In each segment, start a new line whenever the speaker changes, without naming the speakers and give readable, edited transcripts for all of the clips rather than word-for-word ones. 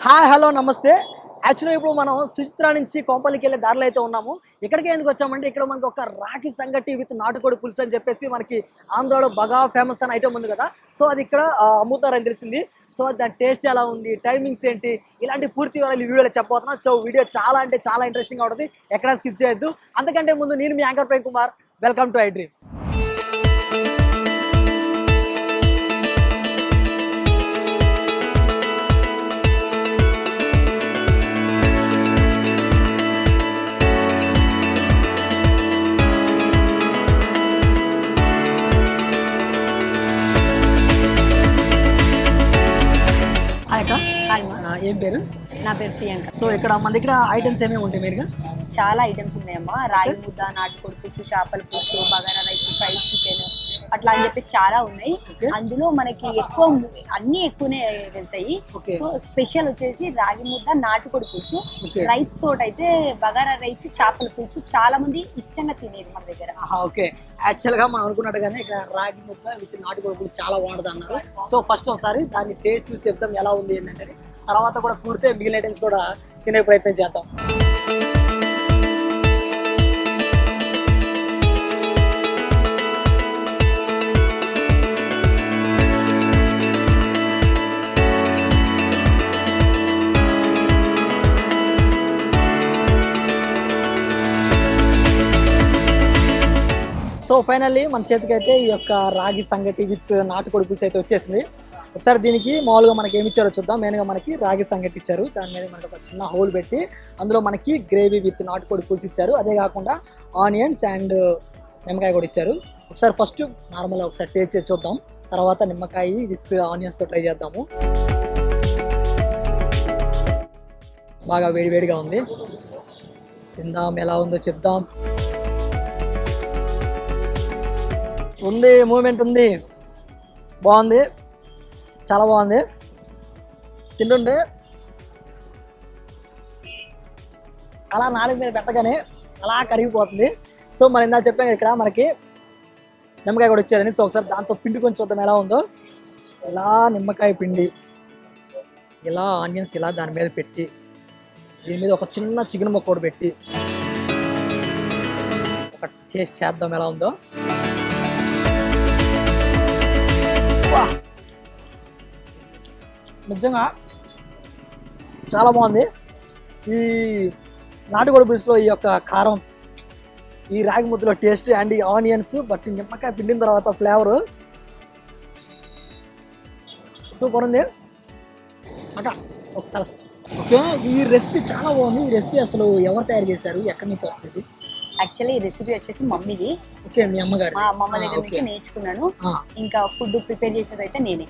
Hi hello నమస్తే. యాక్చువల్గా ఇప్పుడు మనం సుచిత్ర నుంచి కోంపల్లికి వెళ్ళే దారిలో అయితే ఉన్నాము. ఇక్కడికి ఎందుకు వచ్చామంటే ఇక్కడ మనకి ఒక రాగి సంగటి విత్ నాటుకోడి పులుసు అని చెప్పేసి మనకి ఆంధ్రాలో బాగా ఫేమస్ అని ఐటమ్ ఉంది కదా. సో అది ఇక్కడ అమ్ముతారని తెలిసింది. సో దాని టేస్ట్ ఎలా ఉంది, టైమింగ్స్ ఏంటి, ఇలాంటి పూర్తి వివరాలు ఈ వీడియోలో చెప్పబోతున్నా. సో వీడియో చాలా అంటే చాలా ఇంట్రెస్టింగ్గా ఉంటుంది, ఎక్కడా స్కిప్ చేయొద్దు. అంతకంటే ముందు నేను మీ anchor Prem Kumar, welcome to I dream. ఏం పేరు?
నా పేరు ప్రియాంక.
సో ఇక్కడ మన దగ్గర ఐటమ్స్ ఏమేమి ఉంటాయి మీరుగా?
చాలా ఐటమ్స్ ఉన్నాయమ్మా. రాగి ముద్ద, నాటుకోడి పులుసు, చేపల పులుసు, బగారా రైస్, ఫ్రైడ్ చికెన్ అట్లా అని చెప్పేసి చాలా ఉన్నాయి. అందులో మనకి అన్ని ఎక్కువనే వెళ్తాయి. సో స్పెషల్ వచ్చేసి రాగి ముద్ద, నాటుకోడి పులుసు. రైస్ తోటి అయితే బగారా రైస్, చేపల పులుసు చాలా మంది ఇష్టంగా తినేది మన దగ్గర.
ఓకే, యాక్చువల్ గా మనం అనుకున్నట్టుగానే ఇక్కడ రాగి ముద్ద విత్ నాటుకోడి పులుసు చాలా బాగుంటుంది అన్నారు. సో ఫస్ట్ ఒకసారి దాన్ని టేస్ట్ చూసి చెప్తాం ఎలా ఉంది ఏంటంటే, తర్వాత కూడా కూడితే మిగిలిన ఐటమ్స్ కూడా తినే ప్రయత్నం చేద్దాం. సో ఫైనల్లీ మన చేతికి అయితే ఈ యొక్క రాగి సంగటి విత్ నాటుకోడి పులుసు అయితే వచ్చేసింది. ఒకసారి దీనికి మామూలుగా మనకి ఏమి ఇచ్చారో చూద్దాం. మెయిన్గా మనకి రాగి సంగటి ఇచ్చారు, దాని మీద మనకి ఒక చిన్న హోల్ పెట్టి అందులో మనకి గ్రేవీ విత్ నాటుకోడి పులుసు ఇచ్చారు. అదే కాకుండా ఆనియన్స్ అండ్ నిమ్మకాయ కూడా ఇచ్చారు. ఒకసారి ఫస్ట్ నార్మల్గా ఒకసారి టేస్ట్ చేసి చూద్దాం, తర్వాత నిమ్మకాయ విత్ ఆనియన్స్తో ట్రై చేద్దాము. బాగా వేడివేడిగా ఉంది, తిందాం, ఎలా ఉందో చెప్దాం. ఉంది, మూమెంట్ ఉంది, బాగుంది, చాలా బాగుంది. తింటుంటే అలా నాలుగు మీద పెట్టగానే అలా కరిగిపోతుంది. సో మనం ఇందాక చెప్పాం ఇక్కడ మనకి నిమ్మకాయ కూడా ఇచ్చారని. సో ఒకసారి దాంతో పిండి కొంచెం చూద్దాం ఎలా ఉందో. ఇలా నిమ్మకాయ పిండి, ఇలా ఆనియన్స్ ఇలా దాని మీద పెట్టి, దీని మీద ఒక చిన్న చికెన్ ముక్క కూడా పెట్టి ఒక టేస్ట్ చేద్దాం ఎలా ఉందో. నిజంగా చాలా బాగుంది. ఈ నాటుకోడి పులుసులో ఈ యొక్క కారం, ఈ రాగి ముద్దలో టేస్ట్ అండ్ ఈ ఆనియన్స్ బట్ నిమ్మకాయ పిండిన తర్వాత ఫ్లేవరు సూపర్ ఉంది అక్క. ఒకసారి ఓకే, ఈ రెసిపీ చాలా బాగుంది. ఈ రెసిపీ అసలు ఎవరు తయారు చేశారు, ఎక్కడి నుంచి వస్తుంది?
యాక్చువల్లీ ఈ రెసిపీ వచ్చేసి మమ్మీది.
ఓకే, మీ అమ్మగారు?
మా అమ్మ దగ్గర నుంచి నేర్చుకున్నాను. ఇంకా ఫుడ్ ప్రిపేర్ చేసేది అయితే నేనే.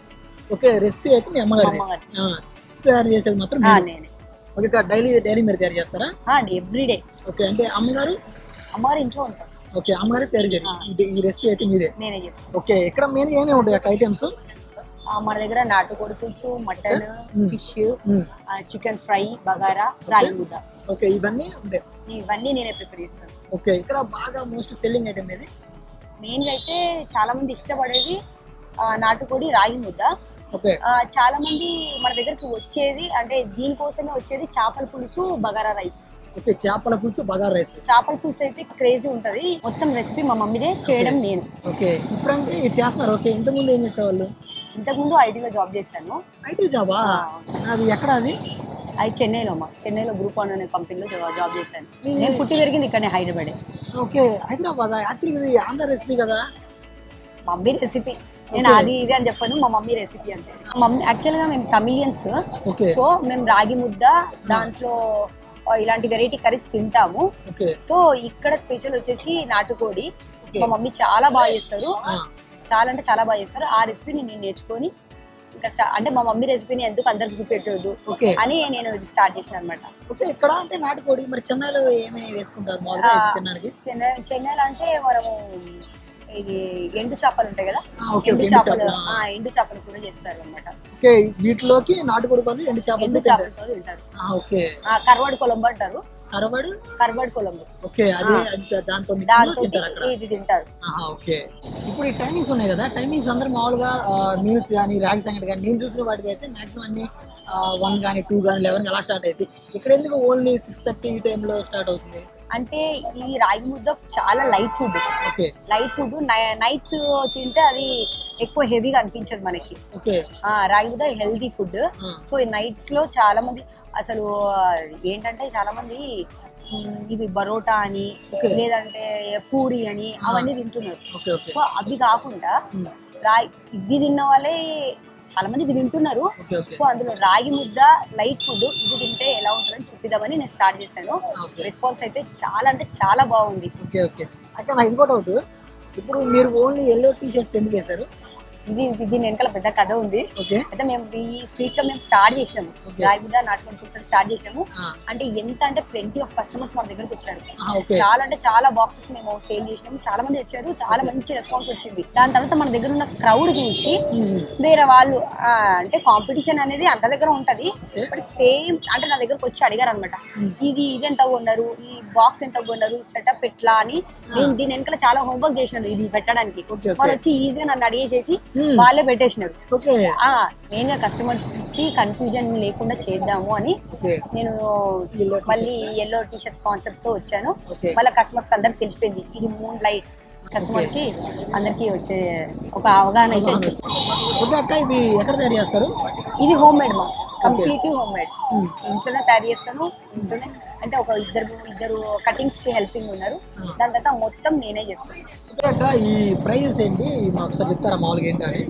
ఓకే, రెసిపీ అయితే మీ అమ్మగారు తయారు చేసేది మాత్రం
నేనే.
ఓకే, డైలీ మీరు తయారు చేస్తారా?
ఎవ్రీడే.
ఓకే, అంటే అమ్మగారు
ఇంట్లో ఉంటారు.
ఓకే, అమ్మగారు తయారు చేయాలి. ఈ రెసిపీ అయితే మీదే?
నేనే చేస్తాను.
ఓకే, ఇక్కడ మెయిన్ ఏమేమి ఉంటాయి అక్క ఐటమ్స్?
మన దగ్గర నాటుకోడి పులుసు, mutton, fish, chicken fry, bagara, రాగి ముద్ద.
ఓకే,
ఇవన్నీ నేనే ప్రిపేర్ చేస్తాను.
ఓకే, ఇక్కడ బాగా మోస్ట్ సెల్లింగ్ ఐటమ్ ఏది?
మెయిన్ గా అయితే చాలా మంది ఇష్టపడేది నాటుకోడి, రాగి ముద్ద.
ఓకే,
చాలా మంది మన దగ్గరికి వచ్చేది అంటే దీనికోసమే వచ్చేది చేపల పులుసు, బగారా రైస్.
ఓకే, చేపల పులుసు, బగారా రైస్.
చేపల పులుసు అయితే క్రేజీ ఉంటది. మొత్తం రెసిపీ మా మమ్మీదే, చేయడం నేను.
ఓకే, ఇప్పుడంటే ఇది చేస్తున్నారు. ఓకే, ఇంతకుముందు ఏం చేసేవాళ్ళు?
ఇంతకుముందు ఐటీలో జాబ్ చేశాను.
ఐటీ జాబా? అది ఎక్కడ?
అది చెన్నైలో గ్రూప్ వన్ అనే కంపెనీలో జాబ్ చేశాను. నేను పుట్టి పెరిగింది ఇక్కడనే, హైదరాబాద్.
ఓకే, హైదరాబాద్. యాక్చువల్లీ ఇది ఆంధ్ర రెసిపీ కదా?
Mummy recipe. నేను అది ఇది అని చెప్పాను, మా మమ్మీ రెసిపీ అంతే. మమ్మీ యాక్చువల్గా మేము తమిళియన్స్. సో మేము రాగి ముద్ద, దాంట్లో ఇలాంటి వెరైటీ కర్రీస్ తింటాము. సో ఇక్కడ స్పెషల్ వచ్చేసి నాటుకోడి. మా మమ్మీ చాలా బాగా చేస్తారు, చాలా అంటే చాలా బాగా చేస్తారు. ఆ రెసిపీని నేను నేర్చుకొని ఇంకా అంటే మా మమ్మీ రెసిపీని ఎందుకు అందరికి చూపెట్టదు అని నేను ఇది స్టార్ట్ చేసిన అనమాట.
ఓకే, ఇక్కడ అంటే నాటుకోడి. మరి చెన్నైలో ఏమేమి వేసుకుంటారు?
చెన్నైలో అంటే మనము ఇది ఎండు చేపలు ఉంటాయి కదా, ఎండు చేపలు కూడా చేస్తారు అనమాట.
వీటిలోకి నాటుకోడి పనులు ఎండు చేపలతో
తింటారు.
కర్వాడు
కొలంబు అంటారు. కర్వాడ్ కొలంబు.
ఓకే, అది దాంతో
ఇది తింటారు.
ఓకే, ఇప్పుడు ఈ టైమింగ్స్ ఉన్నాయి కదా, టైమింగ్స్ అందరూ మామూలుగా మీల్స్ కానీ రాగి సంగటి కానీ నేను చూసిన వాటికి అయితే మాక్సిమం అన్ని 1 కానీ 2 కానీ 11 అలా స్టార్ట్ అవుతుంది. ఇక్కడ ఎందుకు ఓన్లీ 6:30 ఈ టైంలో స్టార్ట్ అవుతుంది?
అంటే ఈ రాగి ముద్ద చాలా light food.
Okay.
Light food nights తింటే అది ఎక్కువ హెవీగా అనిపించదు మనకి.
ఓకే.
రాగి ముద్ద హెల్తీ ఫుడ్. సో ఈ నైట్స్ లో చాలా మంది అసలు ఏంటంటే చాలా మంది ఇవి బరోటా అని లేదంటే పూరి అని అవన్నీ తింటున్నారు. సో అవి కాకుండా ఇవి తిన్న వాళ్ళే చాలా మంది ఇవి తింటున్నారు. సో అందులో రాగి ముద్ద లైట్ ఫుడ్ ఇది తింటే ఎలా ఉంటుందని చూపిద్దామని నేను స్టార్ట్ చేశాను. రెస్పాన్స్ అయితే చాలా అంటే చాలా బాగుంది.
Okay okay. అక్కడ నాకు ఇంకో డౌట్, ఇప్పుడు మీరు ఓన్లీ ఎల్లో టీ షర్ట్స్ ఎందుకు చేశారు?
దీని వెనకాల పెద్ద కథ ఉంది. అయితే మేము ఈ స్ట్రీట్ లో మేము స్టార్ట్ చేసినాము రాగి ముద్ద నాటుకోడి పులుసు స్టార్ట్ చేసినాము. అంటే ఎంత అంటే ప్లెంటీ ఆఫ్ కస్టమర్స్ మన దగ్గరకు వచ్చారు. చాలా అంటే చాలా బాక్సెస్ మేము సేల్ చేసినాము. చాలా మంది వచ్చారు, చాలా మంచి రెస్పాన్స్ వచ్చింది. దాని తర్వాత మన దగ్గర ఉన్న క్రౌడ్ చూసి వేరే వాళ్ళు అంటే కాంపిటీషన్ అనేది అంత దగ్గర ఉంటది, బట్ సేమ్ అంటే నా దగ్గరకు వచ్చి అడిగారు అనమాట, ఇది ఎంత కొన్నారు, ఈ బాక్స్ ఎంత కొన్నారు, సెటప్ ఎట్లా అని. నేను దీని వెనకాల చాలా హోంవర్క్ చేసినాను ఇది పెట్టడానికి. వాళ్ళు వచ్చి ఈజీగా నన్ను అడిగేసేసి వాళ్ళే పెట్టేసినారు. మెయిన్ గా కస్టమర్స్ కి కన్ఫ్యూజన్ లేకుండా చేద్దాము అని నేను మళ్ళీ ఎల్లో టీ షర్ట్స్ కాన్సెప్ట్ తో వచ్చాను. మళ్ళీ కస్టమర్స్ అందరికి తెలిసిపోయింది ఇది మూన్ లైట్. కస్టమర్ కి అందరికి వచ్చే ఒక అవగాహన అయితే ఇది హోమ్ మేడ్ మా కంప్లీట్లీ హోమ్ మేడ్. ఇంట్లోనే తయారు చేస్తాను. ఇంట్లోనే అంటే ఒక ఇద్దరు కటింగ్స్ కి హెల్పింగ్ ఉన్నారు. దాని తర్వాత మొత్తం నేనే చేస్తాను.
ఈ ప్రైస్ ఏంటి ఒకసారి చెప్తారా మామూలుగా ఏంటని?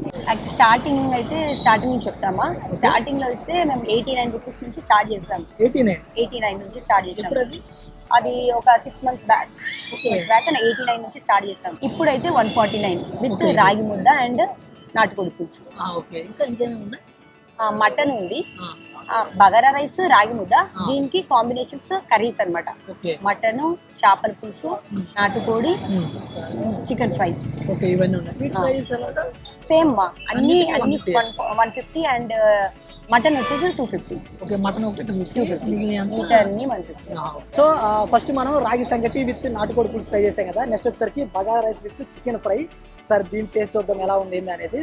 స్టార్టింగ్ నుంచి చెప్తామా? స్టార్టింగ్ లో అయితే మేము 89 రూపీస్ నుంచి స్టార్ట్ చేస్తాం. 89 నుంచి స్టార్ట్ చేస్తాం. అది ఒక 6 months బ్యాక్ 89 నుంచి స్టార్ట్ చేస్తాం. ఇప్పుడైతే 149 విత్ రాగి ముద్ద అండ్ నాటుకోడి పులుసు. మటన్ ఉంది, బగారా రైస్, రాగి ముద్ద. దీనికి కాంబినేషన్స్ కర్రీస్ అన్నమాట. మటన్, చేపల పులుసు, నాటుకోడి, చికెన్ ఫ్రై. సేమ్ మా అన్ని 150 అండ్ మటన్ వచ్చేసి 250.
సో ఫస్ట్ మనం రాగి సంగటి విత్ నాటుకోడి పులుసు ట్రై చేసాం కదా. నెక్స్ట్ వచ్చేసరికి bagara rice with chicken fry. సరే దీని టేస్ట్ చూద్దాం ఎలా ఉంది ఏంది అనేది.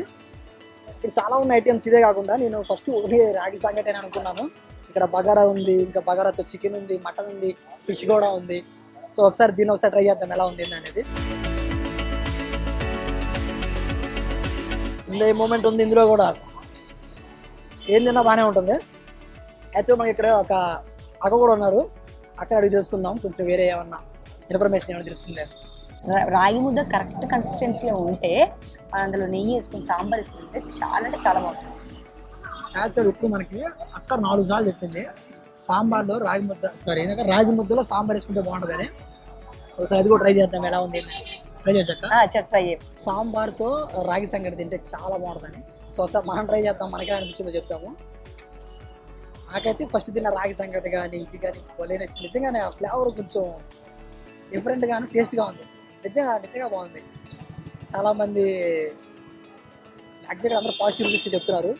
ఇక్కడ చాలా ఉన్న ఐటమ్స్ ఇదే కాకుండా నేను ఫస్ట్ ఓన్లీ రాగి సంగటి అని అనుకున్నాను. ఇక్కడ బగారా ఉంది, ఇంకా బగారాతో చికెన్ ఉంది, మటన్ ఉంది, ఫిష్ కూడా ఉంది. సో ఒకసారి దీన్ని ఒకసారి ట్రై చేద్దాం ఎలా ఉంది అనేది. ఇందులో ఈ మూమెంట్ ఉంది, ఇందులో కూడా ఏం తిన్నా బాగానే ఉంటుంది. యాక్చువల్ మనకి ఇక్కడ ఒక అక్క కూడా ఉన్నారు, అక్కడ అడిగి తెలుసుకుందాం కొంచెం వేరే ఏమన్నా ఇన్ఫర్మేషన్ ఏమైనా తెలుస్తుంది.
రాగి ముద్ద కరెక్ట్ కన్సిస్టెన్సీలో ఉంటే అందులో నెయ్యి వేసుకుని సాంబార్ వేసుకుంటే చాలా అంటే చాలా బాగుంటుంది.
యాక్చువల్ ఇప్పుడు మనకి అక్క 4 సార్లు చెప్పింది సాంబార్లో రాగి ముద్ద రాగి ముద్దలో సాంబార్ వేసుకుంటే బాగుంటుందని. ఒకసారి అది కూడా ట్రై చేద్దాం ఎలా ఉంది ట్రై చేసాక. సాంబార్తో రాగి సంగటి తింటే చాలా బాగుంటుందని. సో ఒకసారి మనం ట్రై చేద్దాం, మనకే అనిపించిందో చెప్తాము. నాకైతే ఫస్ట్ తిన్న రాగి సంగటి కానీ ఇది కానీ భలే నచ్చింది. నిజంగానే ఆ ఫ్లేవర్ కొంచెం డిఫరెంట్గాను టేస్ట్గా ఉంది. నిజంగా బాగుంది. చాలామంది యాక్చువల్గా అందరూ పాజిటివ్ రివ్యూస్ చెప్తున్నారు.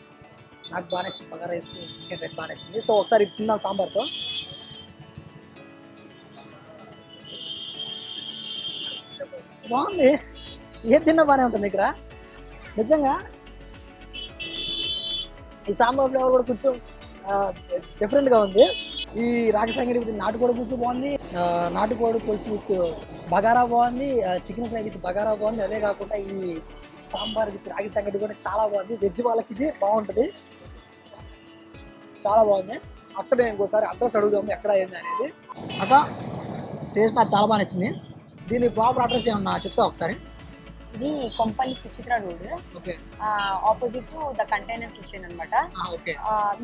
నాకు బాగా నచ్చింది, బగారా రైస్, చికెన్ రైస్ బాగా నచ్చింది. సో ఒకసారి తిన్నాం సాంబార్తో. బాగుంది, ఏం తిన్నా బాగానే ఉంటుంది ఇక్కడ. నిజంగా ఈ సాంబార్ ఫ్లేవర్ కూడా కొంచెం డిఫరెంట్గా ఉంది. ఈ రాగి సంగటి విత్ నాటుకోడి పులుసు బాగుంది, నాటుకోడి పులుసు విత్ బగారా బాగుంది, చికెన్ ఫ్రై విత్ బగారా బాగుంది. అదే కాకుండా ఈ సాంబార్ విత్ రాగి సంగటి కూడా చాలా బాగుంది. వెజ్ వాళ్ళకి ఇది బాగుంటుంది, చాలా బాగుంది. అక్కడ ఇంకోసారి అడ్రస్ అడుగుదాము ఎక్కడ అయింది అనేది. అక్క టేస్ట్ నాకు చాలా బాగా నచ్చింది. దీని ప్రాపర్ అడ్రస్ ఏమన్నా చెప్తా ఒకసారి?
ఇది Kompally Suchitra road, opposite to the container kitchen అనమాట.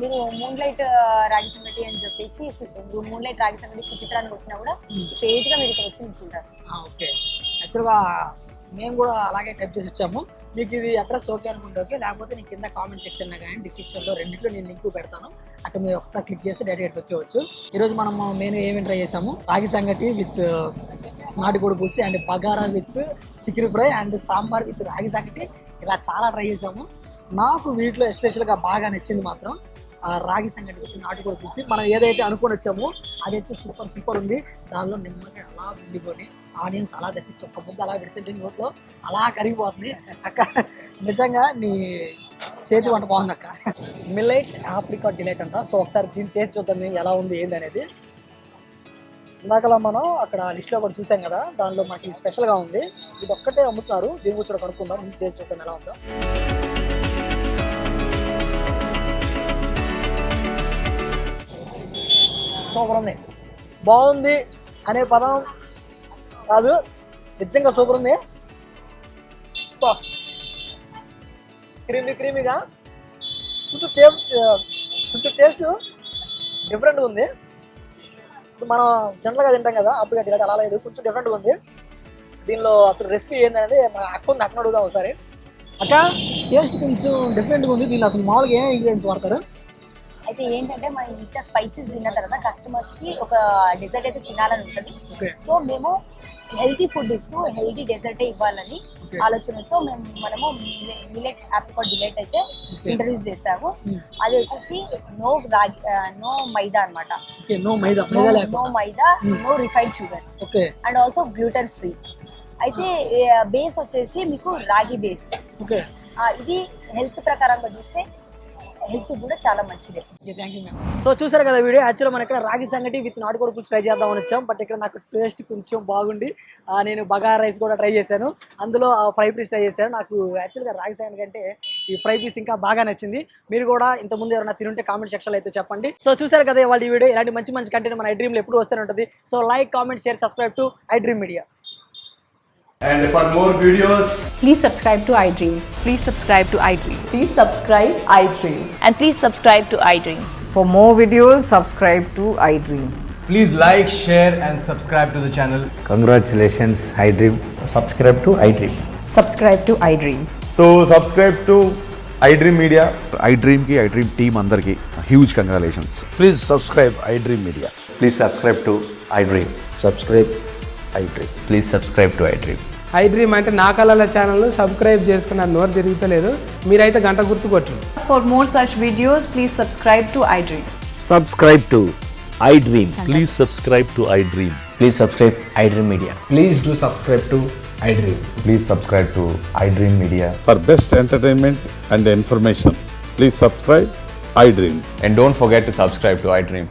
మీరు మూన్ లైట్ రాగి సంగటి అని చెప్పేసి మూన్ లైట్ రాగి సంగటి సుచిత్ర అని కొట్టినా కూడా స్ట్రైట్ గా మీరు ఇక్కడ వచ్చి నిల్చుంటారు.
ఓకే. యాక్చువల్గా మేము కూడా అలాగే టైప్ చేసి వచ్చాము. మీకు ఇది అడ్రస్ ఓకే అనుకుంటే ఓకే, లేకపోతే నేను కింద కామెంట్ సెక్షన్లో కానీ డిస్క్రిప్షన్లో రెండింటిలో నేను లింక్ పెడతాను. అక్కడ మీరు ఒకసారి క్లిక్ చేస్తే డైరెక్ట్ వచ్చేవచ్చు. ఈరోజు మనం మెయిన్ ఏమేమి ట్రై చేసాము, రాగి సంగటి విత్ నాటుకోడి పులుసు and bagara with chicken fry and sambar with రాగి సంగటి, ఇలా చాలా ట్రై చేసాము. నాకు వీటిలో ఎస్పెషల్గా బాగా నచ్చింది మాత్రం రాగి సంగటి విత్ నాటుకోడి పులుసు. మనం ఏదైతే అనుకొని వచ్చామో అదైతే సూపర్ ఉంది. దానిలో నిమ్మకాయ అలా పిండుకొని ఆనియన్స్ అలా తట్టించి ఒక్క ముద్ద అలా పెడుతుంటే నోట్లో అలా కరిగిపోతుంది. అక్క నిజంగా నీ చేతి వంట బాగుంది అక్క. మిల్లెట్ ఆప్రికాట్ డిలైట్ అంట. సో ఒకసారి దీని టేస్ట్ చూద్దాం ఎలా ఉంది ఏంది అనేది. ఇందాకలా మనం అక్కడ లిస్ట్లో కూడా చూసాం కదా, దానిలో మనకి స్పెషల్గా ఉంది. ఇది ఒక్కటే అమ్ముతున్నారు, దీని గురించి కూడా కనుక్కుందాం. ముందు టేస్ట్ చూద్దాం ఎలా ఉందో. సూపర్ ఉంది. బాగుంది అనే పదం కాదు, నిజంగా సూపర్ ఉంది. క్రీమీగా కొంచెం టేస్ట్ డిఫరెంట్గా ఉంది. ఇప్పుడు మనం జనరల్గా తింటాం కదా అప్పుడు డిలైట్ అలా లేదు, కొంచెం డిఫరెంట్గా ఉంది. దీనిలో అసలు రెసిపీ ఏంటనేది మన అక్క ఉంది, అక్కన అడుగుదాం ఒకసారి. అక్క టేస్ట్ కొంచెం డిఫరెంట్గా ఉంది. దీనిలో అసలు మామూలుగా ఏం ఇంగ్రీడియంట్స్ వాడతారు?
అయితే ఏంటంటే మనం ఇంత స్పైసెస్ తిన్న తర్వాత కస్టమర్స్ కి ఒక డెజర్ట్ అయితే తినాలని ఉంటుంది. సో మేము హెల్తీ ఫుడ్ ఇస్తూ హెల్తీ డెజర్టే ఇవ్వాలని ఆలోచనతో మనము మిల్లెట్ ఆప్రికాట్ డిలైట్ అయితే ఇంట్రడ్యూస్ చేసాము. అది వచ్చేసి నో మైదా అనమాట. No maida, no refined sugar and also gluten free. అయితే బేస్ వచ్చేసి మీకు రాగి బేస్. ఇది హెల్త్ ప్రకారంగా చూస్తే హెల్త్ కూడా చాలా మంచిది.
సో చూసారు కదా వీడియో. యాక్చువల్గా మన ఇక్కడ రాగి సంగటి విత్ నాటుకోడి పులుసు ట్రై చేద్దామని వచ్చాం. బట్ ఇక్కడ నాకు టేస్ట్ కొంచెం బాగుండి నేను బగారా రైస్ కూడా ట్రై చేశాను, అందులో ఫ్రై పీస్ ట్రై చేశాను. నాకు యాక్చువల్గా రాగి సంగటి కంటే ఈ ఫ్రై పీస్ ఇంకా బాగా నచ్చింది. మీరు కూడా ఇంతకుముందు ఎవరైనా తినుంటే కామెంట్ సెక్షన్లో అయితే చెప్పండి. సో చూసారు కదా వాళ్ళ వీడియో. ఇలాంటి మంచి మంచి కంటెంట్ మన iDream లో ఎప్పుడు వస్తూనే ఉంటుంది. So like, comment, share, subscribe to iDream Media.
And for more videos,
Please subscribe to iDream.
Please subscribe to iDream.
Please subscribe iDream.
And please subscribe to iDream.
For more videos, subscribe to iDream.
Please like, share and subscribe to the channel.
Congratulations, iDream.
Subscribe to iDream.
Subscribe to iDream.
so subscribe to iDream Media.
iDream ki iDream team andarki huge congratulations.
Please subscribe iDream Media.
Please subscribe to iDream.
Subscribe iDream.
Please subscribe to iDream.
iDream అంటే నా కళల ఛానల్ను subscribe చేసుకున్న నోరు తిరుగుతలేదు, మీరైతే గంట గుర్తు కొట్టండి.
For more such videos, please subscribe to iDream.
Subscribe to iDream.
Please subscribe to iDream.
Please subscribe iDream Media.
Please do subscribe to iDream.
Please subscribe to iDream Media.
For best entertainment and information, please subscribe iDream.
And don't forget to subscribe to iDream.